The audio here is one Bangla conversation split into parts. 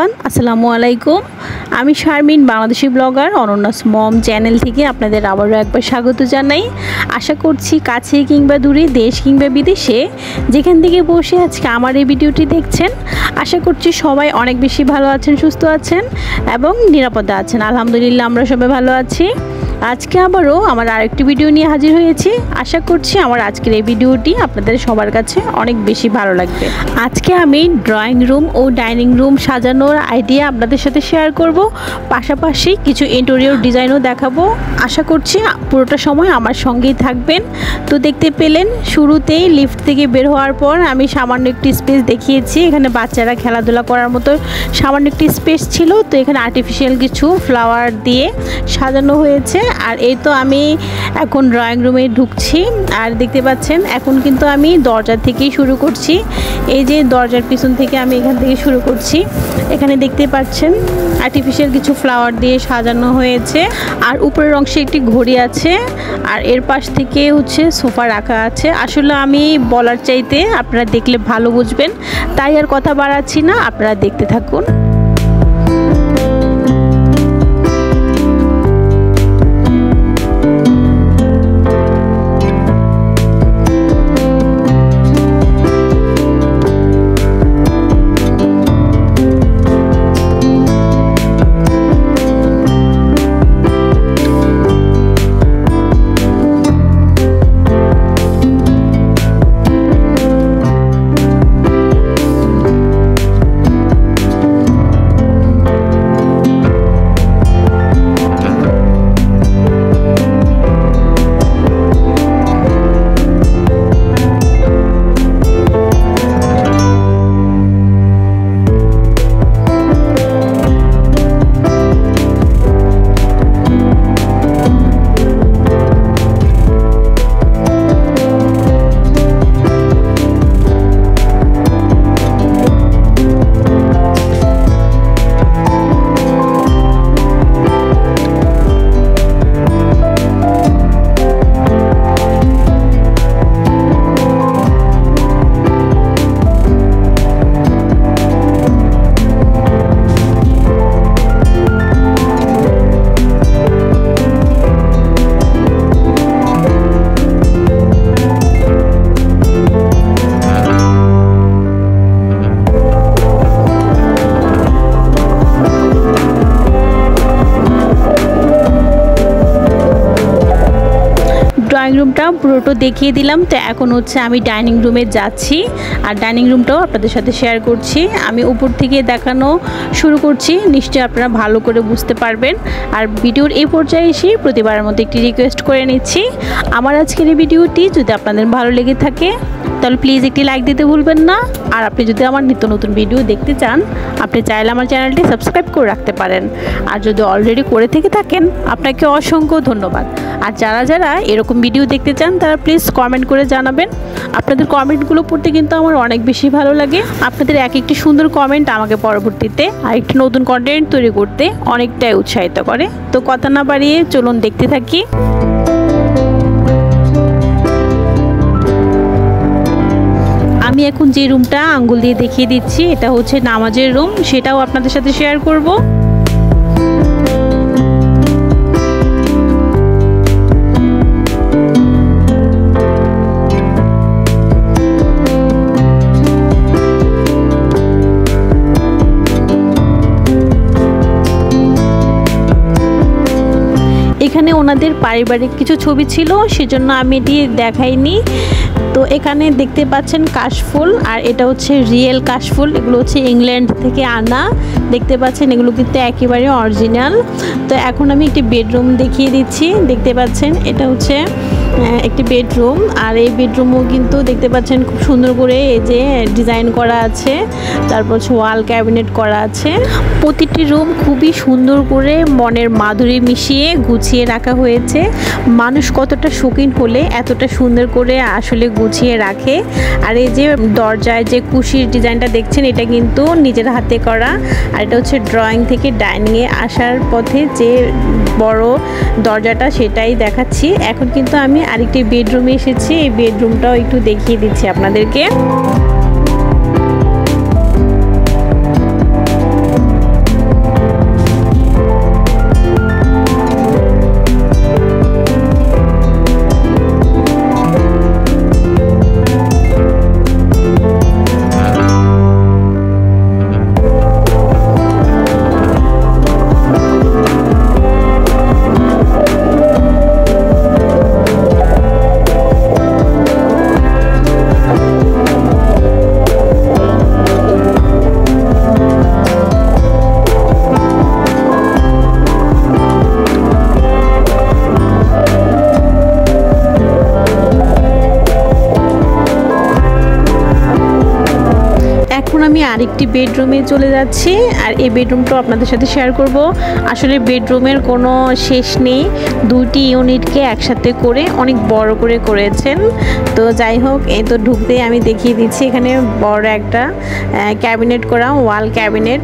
এভরিওয়ান, আসসালামু আলাইকুম। আমি শারমিন, বাংলাদেশি ব্লগার অনন্যাস মম চ্যানেল থেকে আপনাদের আবারও একবার স্বাগত জানাই। আশা করছি কাছে কিংবা দূরে, দেশ কিংবা বিদেশে যেখান থেকে বসে আজকে আমার এই ভিডিওটি দেখছেন, আশা করছি সবাই অনেক বেশি ভালো আছেন, সুস্থ আছেন এবং নিরাপদে আছেন। আলহামদুলিল্লাহ আমরা সবাই ভালো আছি। আজকে আবারও আমার আরেকটি ভিডিও নিয়ে হাজির হয়েছি। আশা করছি আমার আজকের এই ভিডিওটি আপনাদের সবার কাছে অনেক বেশি ভালো লাগবে। আজকে আমি ড্রয়িং রুম ও ডাইনিং রুম সাজানোর আইডিয়া আপনাদের সাথে শেয়ার করব, পাশাপাশি কিছু ইন্টেরিয়র ডিজাইনও দেখাবো। আশা করছি পুরোটা সময় আমার সঙ্গেই থাকবেন। তো দেখতে পেলেন শুরুতেই লিফট থেকে বের হওয়ার পর আমি সামান্য একটি স্পেস দেখিয়েছি। এখানে বাচ্চারা খেলাধুলা করার মতো সামান্য একটি স্পেস ছিল। তো এখানে আর্টিফিশিয়াল কিছু ফ্লাওয়ার দিয়ে সাজানো হয়েছে। আর এই তো আমি এখন ড্রয়িং রুমে ঢুকছি। আর দেখতে পাচ্ছেন এখন কিন্তু আমি দরজা থেকেই শুরু করছি। এই যে দরজার পিছন থেকে আমি এখান থেকে শুরু করছি। এখানে দেখতে পাচ্ছেন আর্টিফিশিয়াল কিছু ফ্লাওয়ার দিয়ে সাজানো হয়েছে। আর উপরের অংশে একটি ঘড়ি আছে। আর এর পাশ থেকে হচ্ছে সোফা রাখা আছে। আসলে আমি বলার চাইতে আপনারা দেখলে ভালো বুঝবেন, তাই আর কথা বাড়াচ্ছি না, আপনারা দেখতে থাকুন। ড্রয়িং রুমটা পুরোটা দেখিয়ে দিলাম। তো এখন হচ্ছে আমি ডাইনিং রুমে যাচ্ছি। আর ডাইনিং রুমটাও আপনাদের সাথে শেয়ার করছি। আমি উপর থেকে দেখানো শুরু করছি, নিশ্চয়ই আপনারা ভালো করে বুঝতে পারবেন। আর ভিডিওর এই পর্যায়ে এসে প্রতিবারের মতো একটি রিকোয়েস্ট করে নিচ্ছি, আমার আজকের এই ভিডিওটি যদি আপনাদের ভালো লেগে থাকে তাহলে প্লিজ একটি লাইক দিতে ভুলবেন না। আর আপনি যদি আমার নিত্য নতুন ভিডিও দেখতে চান, আপনি চাইলে আমার চ্যানেলটি সাবস্ক্রাইব করে রাখতে পারেন। আর যদি অলরেডি করে থেকে থাকেন, আপনাকে অসংখ্য ধন্যবাদ। আর যারা যারা এরকম ভিডিও দেখতে চান তারা প্লিজ কমেন্ট করে জানাবেন। আপনাদের কমেন্টগুলো পড়তে কিন্তু আমার অনেক বেশি ভালো লাগে। আপনাদের এক একটি সুন্দর কমেন্ট আমাকে পরবর্তীতে আরেকটি নতুন কন্টেন্ট তৈরি করতে অনেকটাই উৎসাহিত করে। তো কথা না বাড়িয়ে চলুন দেখতে থাকি। আমি এখন যে রুমটা আঙ্গুল দিয়ে দেখিয়ে দিচ্ছি, এটা হচ্ছে নামাজের রুম, সেটাও আপনাদের সাথে শেয়ার করব। এখানে ওনাদের পারিবারিক কিছু ছবি ছিল, সেজন্য আমি এটি দেখাইনি। তো এখানে দেখতে পাচ্ছেন কাশফুল, আর এটা হচ্ছে রিয়েল কাশফুল। এগুলো হচ্ছে ইংল্যান্ড থেকে আনা। দেখতে পাচ্ছেন এগুলো কিন্তু একেবারে অরিজিনাল। তো এখন আমি একটি বেডরুম দেখিয়ে দিচ্ছি। দেখতে পাচ্ছেন এটা হচ্ছে একটি বেডরুম। আর এই বেডরুমও কিন্তু দেখতে পাচ্ছেন খুব সুন্দর করে এই যে ডিজাইন করা আছে, তারপর ওয়াল ক্যাবিনেট করা আছে। প্রতিটি রুম খুবই সুন্দর করে মনের মাধুরী মিশিয়ে গুছিয়ে রাখা হয়েছে। মানুষ কতটা শৌখিন হলে এতটা সুন্দর করে আসলে গুছিয়ে রাখে। আর এই যে দরজায় যে কুশির ডিজাইনটা দেখছেন, এটা কিন্তু নিজের হাতে করা। আর এটা হচ্ছে ড্রয়িং থেকে ডাইনিংয়ে আসার পথে যে বড় দরজাটা, সেটাই দেখাচ্ছি। এখন কিন্তু আমি আরেকটি বেডরুমে এসেছি। এই বেডরুমটাও একটু দেখিয়ে দিচ্ছি আপনাদেরকে। আরেকটি বেডরুমে চলে যাচ্ছি, আর এই বেডরুমটাও আপনাদের সাথে শেয়ার করব। আসলে বেডরুমের কোনো শেষ নেই, দুইটি ইউনিটকে একসাথে করে অনেক বড় করে করেছেন। তো যাই হোক, এই তো ঢুকতেই আমি দেখিয়ে দিচ্ছি এখানে বড় একটা ক্যাবিনেট করা, ওয়াল ক্যাবিনেট।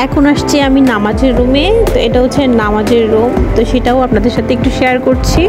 এখন আসছি আমি নামাজের রুমে। তো এটা হচ্ছে নামাজের রুম, তো সেটাও আপনাদের সাথে একটু শেয়ার করছি।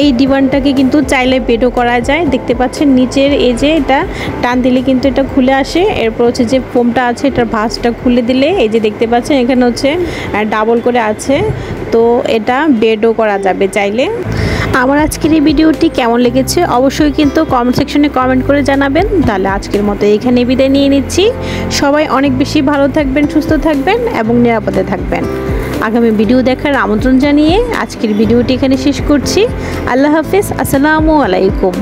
এই ডিভানটাকে কিন্তু চাইলে বেডও করা যায়। দেখতে পাচ্ছেন নিচের এই যে এটা টান দিলে কিন্তু এটা খুলে আসে। এরপর হচ্ছে যে ফোমটা আছে এটার ভাঁজটা খুলে দিলে এই যে দেখতে পাচ্ছেন এখানে হচ্ছে ডাবল করে আছে, তো এটা বেডও করা যাবে চাইলে। আমার আজকের এই ভিডিওটি কেমন লেগেছে অবশ্যই কিন্তু কমেন্ট সেকশনে কমেন্ট করে জানাবেন। তাহলে আজকের মতো এখানে বিদায় নিয়ে নিচ্ছি। সবাই অনেক বেশি ভালো থাকবেন, সুস্থ থাকবেন এবং নিরাপদে থাকবেন। আগামী ভিডিও দেখার আমন্ত্রণ জানিয়ে আজকের ভিডিওটি এখানে শেষ করছি। আল্লাহ হাফেজ, আসসালামু আলাইকুম।